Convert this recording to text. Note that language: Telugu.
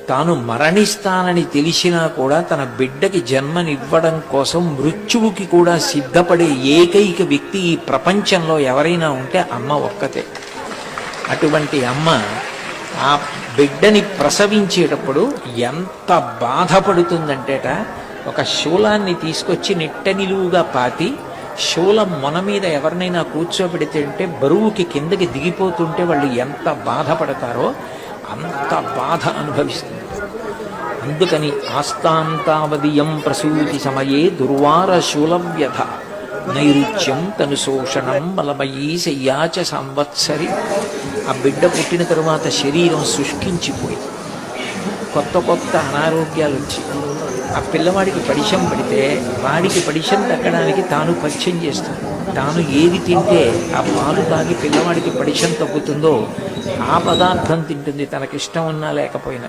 తాను మరణిస్తానని తెలిసినా కూడా తన బిడ్డకి జన్మనివ్వడం కోసం మృత్యువుకి కూడా సిద్ధపడే ఏకైక వ్యక్తి ఈ ప్రపంచంలో ఎవరైనా ఉంటే అమ్మ ఒక్కతే. అటువంటి అమ్మ ఆ బిడ్డని ప్రసవించేటప్పుడు ఎంత బాధపడుతుందంటేట, ఒక శూలాన్ని తీసుకొచ్చి నిట్ట నిలువుగా పాతి శూలం మొన మీద ఎవరినైనా కూర్చోబెడితే అంటే బరువుకి కిందకి దిగిపోతుంటే వాళ్ళు ఎంత బాధపడతారో అంత బాధ అనుభవిస్తుంది. అందుకని ఆస్తాంతావదియం ప్రసూతి సమయే దుర్వార శూలవ్యధ నైరుచ్యం తను శోషణం బలమయీ శయ్యాచ సంవత్సరి. ఆ బిడ్డ పుట్టిన తరువాత శరీరం శుష్కించిపోయి కొత్త కొత్త అనారోగ్యాలు వచ్చి ఆ పిల్లవాడికి పడిశం పడితే వాడికి పడిశం తగ్గడానికి తాను పథ్యం చేస్తుంది. తాను ఏది తింటే ఆ పాలు తాగి పిల్లవాడికి పడిశం తగ్గుతుందో ఆ పదార్థం తింటుంది, తనకిష్టం ఉన్నా లేకపోయినా.